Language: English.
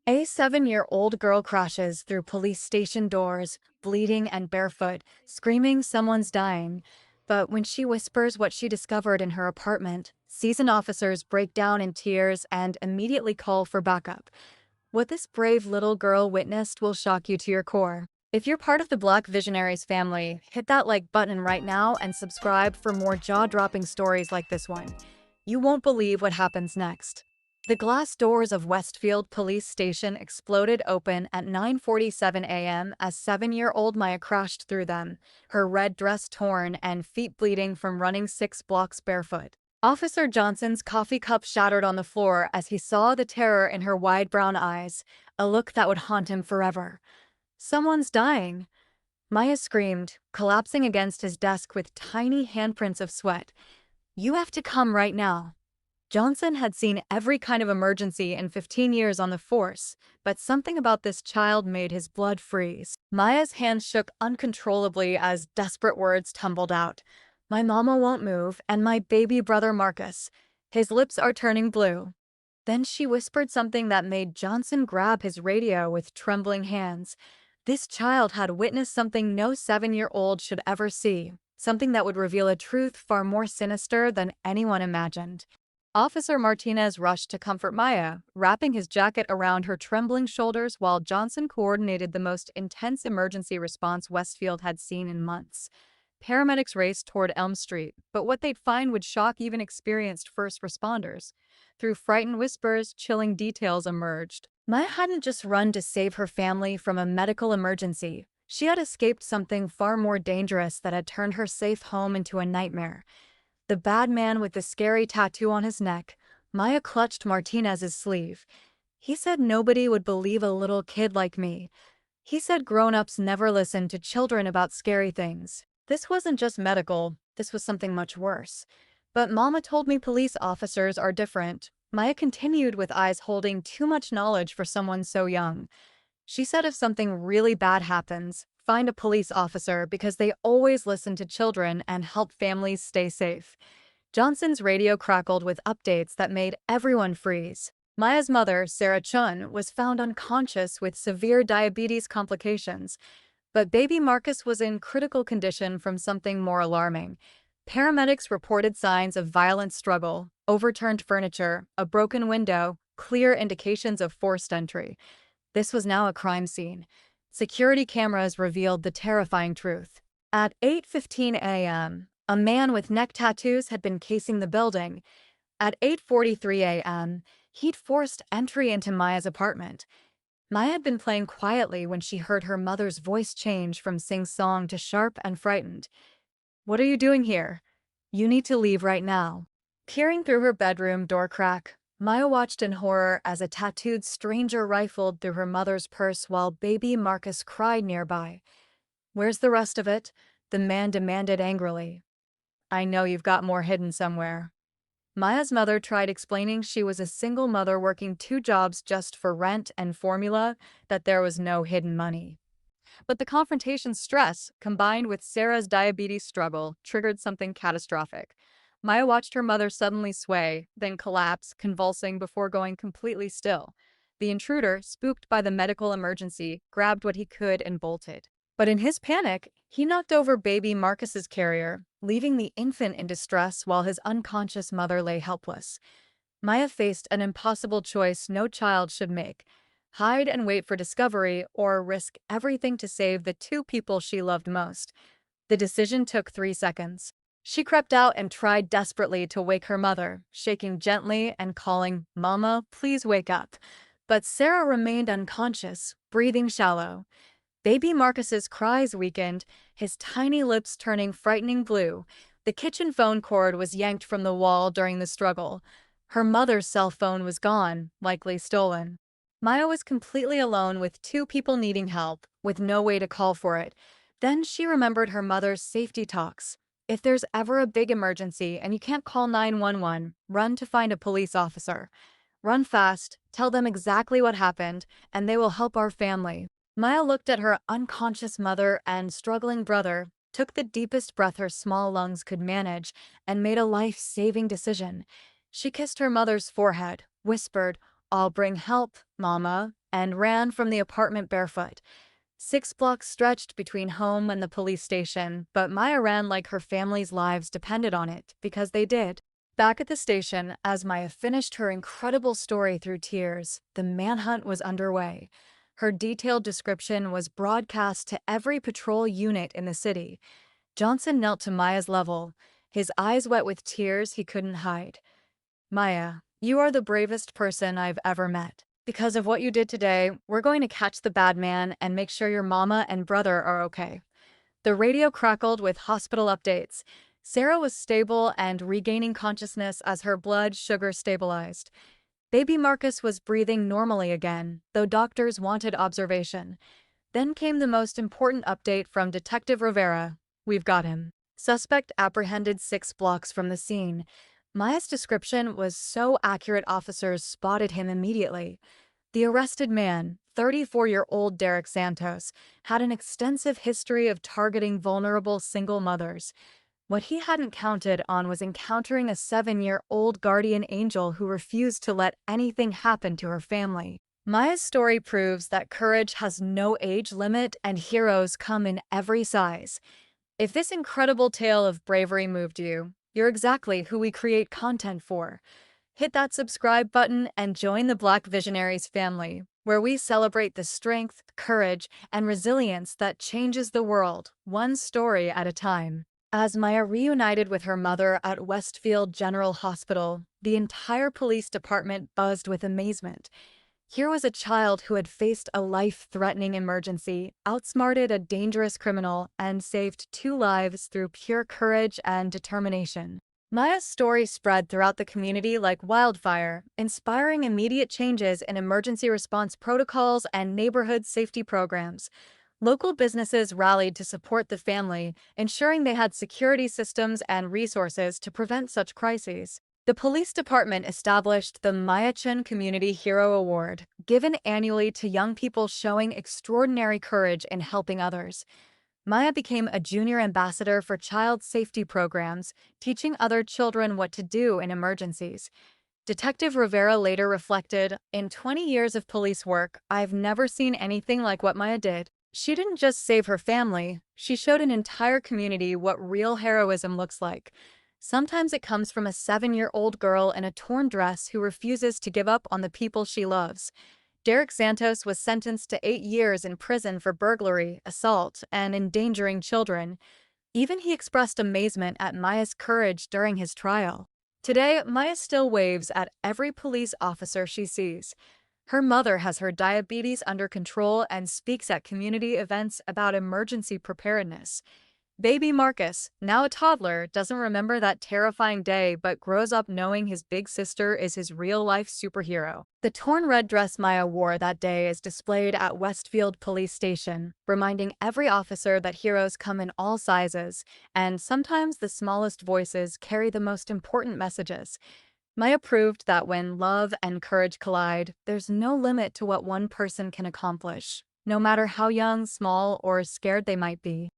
A 7-year-old girl crashes through police station doors, bleeding and barefoot, screaming someone's dying. But when she whispers what she discovered in her apartment, seasoned officers break down in tears and immediately call for backup. What this brave little girl witnessed will shock you to your core. If you're part of the Black Visionaries family, hit that like button right now and subscribe for more jaw-dropping stories like this one. You won't believe what happens next. The glass doors of Westfield Police Station exploded open at 9:47 a.m. as 7-year-old Maya crashed through them, her red dress torn and feet bleeding from running 6 blocks barefoot. Officer Johnson's coffee cup shattered on the floor as he saw the terror in her wide brown eyes, a look that would haunt him forever. "Someone's dying," Maya screamed, collapsing against his desk with tiny handprints of sweat. "You have to come right now." Johnson had seen every kind of emergency in 15 years on the force, but something about this child made his blood freeze. Maya's hands shook uncontrollably as desperate words tumbled out. "My mama won't move, and my baby brother Marcus. His lips are turning blue." Then she whispered something that made Johnson grab his radio with trembling hands. This child had witnessed something no 7-year-old should ever see, something that would reveal a truth far more sinister than anyone imagined. Officer Martinez rushed to comfort Maya, wrapping his jacket around her trembling shoulders while Johnson coordinated the most intense emergency response Westfield had seen in months. Paramedics raced toward Elm Street, but what they'd find would shock even experienced first responders. Through frightened whispers, chilling details emerged. Maya hadn't just run to save her family from a medical emergency. She had escaped something far more dangerous that had turned her safe home into a nightmare. The bad man with the scary tattoo on his neck. Maya clutched Martinez's sleeve. "He said nobody would believe a little kid like me. He said grown-ups never listen to children about scary things." This wasn't just medical, this was something much worse. "But Mama told me police officers are different." Maya continued with eyes holding too much knowledge for someone so young. "She said if something really bad happens, find a police officer because they always listen to children and help families stay safe." Johnson's radio crackled with updates that made everyone freeze. Maya's mother, Sarah Chun, was found unconscious with severe diabetes complications, but baby Marcus was in critical condition from something more alarming. Paramedics reported signs of violent struggle, overturned furniture, a broken window, clear indications of forced entry. This was now a crime scene. Security cameras revealed the terrifying truth. At 8:15 a.m., a man with neck tattoos had been casing the building. At 8:43 a.m., he'd forced entry into Maya's apartment. Maya had been playing quietly when she heard her mother's voice change from sing-song to sharp and frightened. "What are you doing here? You need to leave right now." Peering through her bedroom door crack, Maya watched in horror as a tattooed stranger rifled through her mother's purse while baby Marcus cried nearby. "Where's the rest of it?" the man demanded angrily. "I know you've got more hidden somewhere." Maya's mother tried explaining she was a single mother working 2 jobs just for rent and formula, that there was no hidden money. But the confrontation's stress, combined with Sarah's diabetes struggle, triggered something catastrophic. Maya watched her mother suddenly sway, then collapse, convulsing before going completely still. The intruder, spooked by the medical emergency, grabbed what he could and bolted. But in his panic, he knocked over baby Marcus's carrier, leaving the infant in distress while his unconscious mother lay helpless. Maya faced an impossible choice no child should make: hide and wait for discovery, or risk everything to save the 2 people she loved most. The decision took 3 seconds. She crept out and tried desperately to wake her mother, shaking gently and calling, "Mama, please wake up." But Sarah remained unconscious, breathing shallow. Baby Marcus's cries weakened, his tiny lips turning frightening blue. The kitchen phone cord was yanked from the wall during the struggle. Her mother's cell phone was gone, likely stolen. Maya was completely alone with 2 people needing help, with no way to call for it. Then she remembered her mother's safety talks. If there's ever a big emergency and you can't call 911, run to find a police officer. Run fast, tell them exactly what happened, and they will help our family. Maya looked at her unconscious mother and struggling brother, took the deepest breath her small lungs could manage, and made a life-saving decision. She kissed her mother's forehead, whispered, "I'll bring help, Mama," and ran from the apartment barefoot. 6 blocks stretched between home and the police station, but Maya ran like her family's lives depended on it, because they did. Back at the station, as Maya finished her incredible story through tears, the manhunt was underway. Her detailed description was broadcast to every patrol unit in the city. Johnson knelt to Maya's level, his eyes wet with tears he couldn't hide. Maya, you are the bravest person I've ever met. Because of what you did today, we're going to catch the bad man and make sure your mama and brother are okay. The radio crackled with hospital updates. Sarah was stable and regaining consciousness as her blood sugar stabilized. Baby Marcus was breathing normally again, though doctors wanted observation. Then came the most important update from Detective Rivera. We've got him. Suspect apprehended 6 blocks from the scene. Maya's description was so accurate officers spotted him immediately. The arrested man, 34-year-old Derek Santos, had an extensive history of targeting vulnerable single mothers. What he hadn't counted on was encountering a 7-year-old guardian angel who refused to let anything happen to her family. Maya's story proves that courage has no age limit and heroes come in every size. If this incredible tale of bravery moved you, you're exactly who we create content for. Hit that subscribe button and join the Black Visionaries family, where we celebrate the strength, courage, and resilience that changes the world, one story at a time. As Maya reunited with her mother at Westfield General Hospital, the entire police department buzzed with amazement. Here was a child who had faced a life-threatening emergency, outsmarted a dangerous criminal, and saved 2 lives through pure courage and determination. Maya's story spread throughout the community like wildfire, inspiring immediate changes in emergency response protocols and neighborhood safety programs. Local businesses rallied to support the family, ensuring they had security systems and resources to prevent such crises. The police department established the Maya Chen Community Hero Award, given annually to young people showing extraordinary courage in helping others. Maya became a junior ambassador for child safety programs, teaching other children what to do in emergencies. Detective Rivera later reflected, "In 20 years of police work, I've never seen anything like what Maya did. She didn't just save her family, she showed an entire community what real heroism looks like. Sometimes it comes from a 7-year-old girl in a torn dress who refuses to give up on the people she loves." Derek Santos was sentenced to 8 years in prison for burglary, assault, and endangering children. Even he expressed amazement at Maya's courage during his trial. Today, Maya still waves at every police officer she sees. Her mother has her diabetes under control and speaks at community events about emergency preparedness. Baby Marcus, now a toddler, doesn't remember that terrifying day but grows up knowing his big sister is his real-life superhero. The torn red dress Maya wore that day is displayed at Westfield Police Station, reminding every officer that heroes come in all sizes, and sometimes the smallest voices carry the most important messages. Maya proved that when love and courage collide, there's no limit to what one person can accomplish, no matter how young, small, or scared they might be.